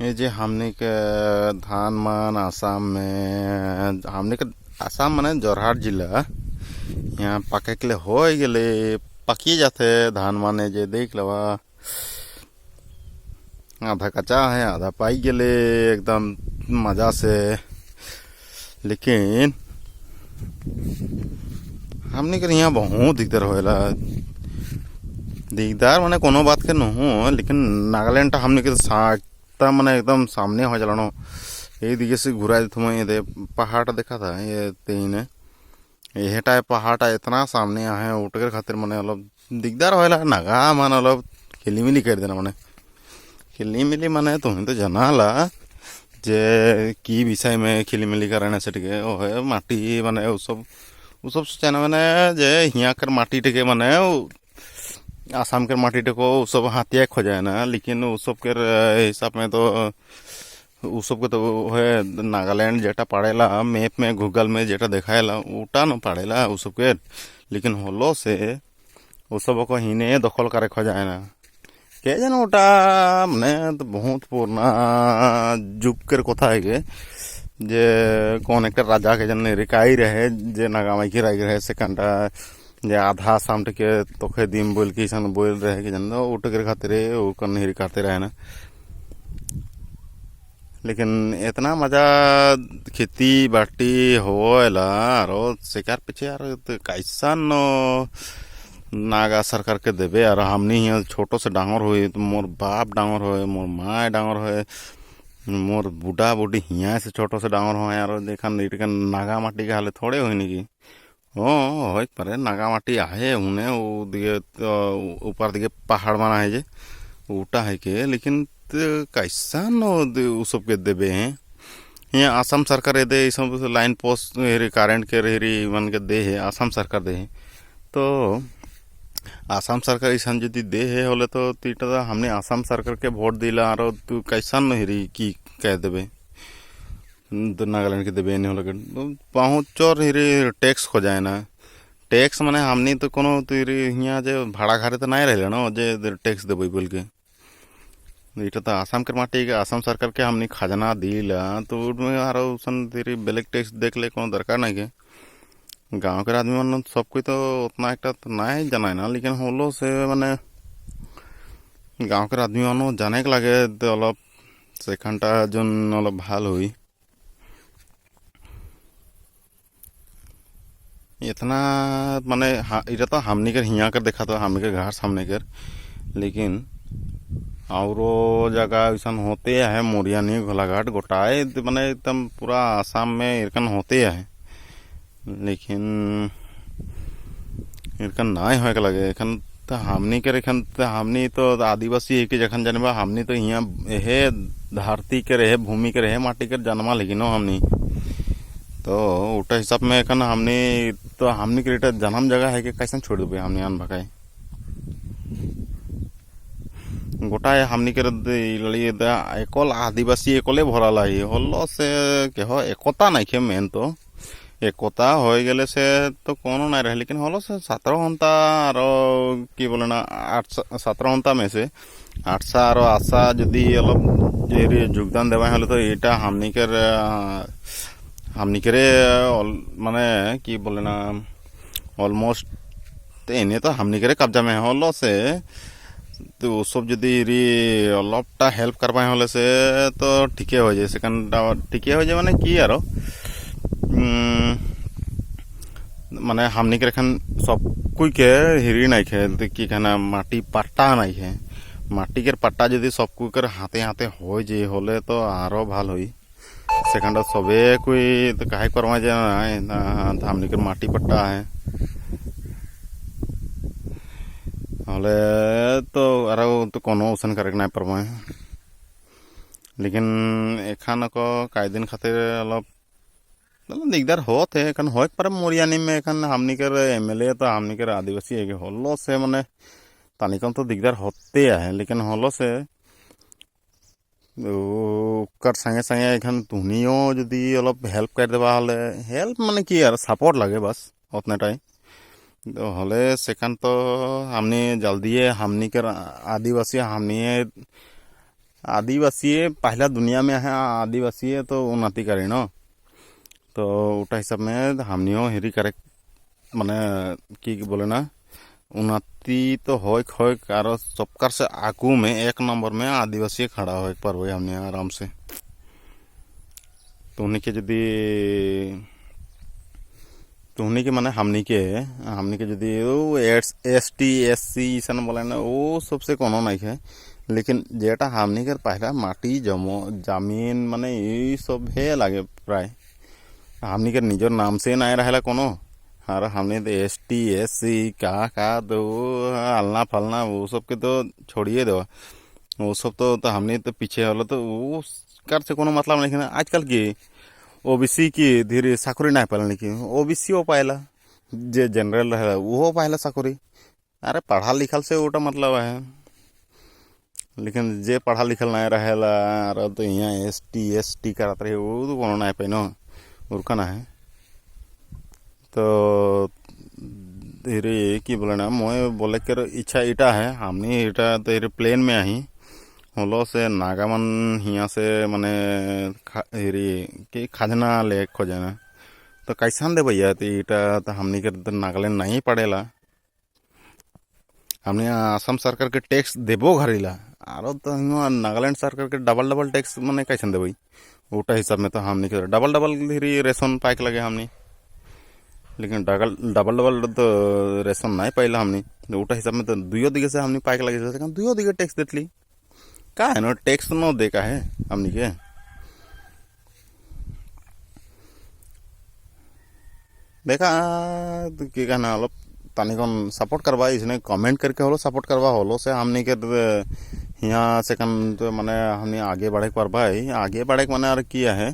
ये जे हमने के धान मन आसाम में हमने के आसाम माने जोरहाट जिला यहाँ पके के लिए हो गए पकी जाते धान माने जे देख लवा आधा कच्चा है आधा पाई गए एकदम मजा से। लेकिन हमने के यहाँ बहुत दिकदार होएला दिकदार माने कोनो बात के न हो। लेकिन नागालैंड हमने के साथ माने एकदम सामने हो चलानो ये दिखे से घुरा ये पहाड़ देखा था ये तीन ये टाइप पहाड़ इतना सामने आए उठकर खातिर माने अलग दिकदार होएला नागा मान अलग खिलीमिली कर देना माने खिलीमिली माने तुम्हें तो जनाला जे की विषय में खिलीमिली कराने से टिके ओ है माटी माने उ सब सोचा माने जे हिया कर माटी टिके माने आसाम के माटी टिको उ सब हाथिया खोजाए ना। लेकिन उ सब के हिसाब में तो उ सब के तो है नागालैंड जेटा पड़ेला मैप में गूगल में जेटा दिखाएला उटा न पड़ेला उ सब के। लेकिन होलो से उ सब को हिने दखल करे खोजाए ना के जन ओटा माने तो बहुत पुराना जुग के कथा है के जे कौन एक राजा के जन रिकाई रहे जे नागामाई की राई रहे सेकंडा जे आधा आसाम के तोखे दिम बोल के सन बोल रहे कि जन उठ के खातिर वो कन हिरी करते रहे ना। लेकिन इतना मजा खेती बाटी होएला और शिकार पीछे यार कैसा न नागा सरकार के देवे और हमनी यहाँ छोटो से डांगर हुई तो मोर बाप डांगर होए मोर माँ डांगर होए मोर बूढ़ा बूढ़ी हिया से छोटो से डांगर हो यार देखा नागा माटी के हाले थोड़े हुई नहीं हो परे नागा माटी आहे उन्हें वो दिए ऊपर दिए पहाड़ बना है जे उटा है के। लेकिन कैसा न सब के देवे हैं यहाँ आसाम सरकार दे सब लाइन पोस्ट हेरी कारेंट के हेरी मन के दे है आसाम सरकार दे है। तो आसाम सरकार ईसान यदि दे है होले तो तीटा हमने आसाम सरकार के वोट दिला और तू कैसा न हेरी की कह देवे नागालैंड के देवे नहीं होले पहुँचर हेरी टैक्स खो जाए ना टैक्स माने हमनी तो कोनो तेरी यहाँ जे भाड़ा घरे तो नहीं रहे ना जे टैक्स देवे बोल के इटा तो आसाम के माटी के आसाम सरकार के हमनी खजाना दिला तो उसमें आरो सन तेरी बेलेग टैक्स देख ले कोनो दरकार नहीं के गाँव के आदमी मन सब कोई तो उतना एक नहीं जाना ना। लेकिन होलो से माने गाँव के आदमी मन जाने के लगे तो अलग सेखानटा जो अलग भाल हुई इतना माने इटा तो हमनी कर हिया कर देखा तो हमनी के घर सामने कर। लेकिन और जगह ऐसा होते है मोरिया नहीं घोलाघाट गोटाए माने एकदम पूरा आसाम में इरकन होते है। लेकिन इरकन नाय होए के लगे एखन तो हमनी के एखन तो हमनी तो आदिवासी है कि जखन जन्मा हमनी तो यहाँ हे धरती के रहे भूमि के रहे माटी के जन्मा लेकिन हमनी तो उटा हिसाब में एखन हमनी के जन्म जगह है कि कैसे छोड़ देवे हमनी आन भगाए गोटा हमनी के एकल आदिवासी एकले भराला ही हल्लो से के हो एकता नहीं खे मेन तो एकता हो गए से तो कोनो नहीं रहे। लेकिन हलो से 17 घंटा और की बोले ना 17 घंटा में से 8 और आशा यदि अलग योगदान देवा हले तो ये हमनी के माने की बोले ना ऑलमोस्ट इन्हें तो हमनी के कब्जा में हलो से तो सब यदि अलगटा हेल्प करवाए हले से तो ठीके हो जाए सेकंड ठीके हो जाए माने की यारो माने हमनी के एखन सब कोई के हिरी नहीं खे कि कहना माटी पट्टा नहीं है माटी के पट्टा यदि सब कोई कर हाथे हाथे हो जे होले तो आरो भाल होई सेकंड सबे कोई तो काहे करवा जे हमनी के माटी पट्टा है होले तो आरो तो कोनो उसन करे नहीं परवाए। लेकिन एखान को कई दिन खातिर अलग दिकदार होते है एखन हो पर मोरियानी में एखन हमनी के एमएलए तो हमनी के आदिवासी है हल्लो से माने तानिकन तो दिकदार होते है। लेकिन हल्लो से कर संगे संगे एखन तुनियो यदि अलग हेल्प कर देवा हले हेल्प माने की यार सपोर्ट लगे बस उतने टाइम तो हले सेकंड तो हमनी जल्दी हमनी के आदिवासी हमनी आदिवासी पहला दुनिया में है आदिवासी तो उन्नति करे न तो उटा हिसाब में हमनियो हेरी करे माने की बोले ना उन्नति तो होक और सबकर से आगू में एक नंबर में आदिवासी खड़ा हो पर हुए हमने आराम से तो उन्हीं के यदि तो उन्हीं के माने हमनी के यदि एस टी एस सी सन बोले ना वो सबसे कोनो नहीं है लेकिन जेटा हमनी के पहला माटी जमीन माने ये सब है लगे प्राय हमनी के निजर नाम से नहीं रहेला कोनो और हमने तो एस टी एस सी का तो हलना फलना वो सब के तो छोड़िए दो वो सब तो हमने तो पीछे वाला तो वो कर से कोनो मतलब नहीं है आजकल की ओबीसी की धीरे साकुरी नहीं पालन की ओबीसी वो पाएला जे जनरल रहे वो पाएला साकुरी अरे पढ़ा लिखल से वोटा मतलब है लेकिन जे पढ़ा लिखल नहीं रहेला और तो यहाँ एस टी करते रहे वो तो कोनो नहीं पाइनो उनका ना है तो धीरे की बोले ना मोए बोले कर इच्छा इटा है हमने इटा तो प्लेन में आई होलो से नागामन हिया से माने हेरी कि खाजना ले खोजे ना तो कैसान दे भैया तो इटा तो हमने के तो नागालैंड नहीं पड़ेला हमने असम सरकार के टैक्स देबो घरीला और तो नागालैंड सरकार के डबल टैक्स माने कैसन दे भाई उटा हिसाब में तो हमने के डबल धीरे रेशन पाइक लगे हमने लेकिन डबल तो रेशन नहीं पाइला हमने उटा हिसाब में तो दुयो दिगे से हमने पाइक लगे दुयो दिगे टैक्स देतली का है ना टैक्स न दे का है हमने के देखा तो की कहना अलग तानी कौन सपोर्ट करवा इसने कमेंट करके होलो सपोर्ट करवा होलो से हमने के यहाँ से कन तो माने हमने आगे बढ़े पर भाई आगे बढ़े माने और किया है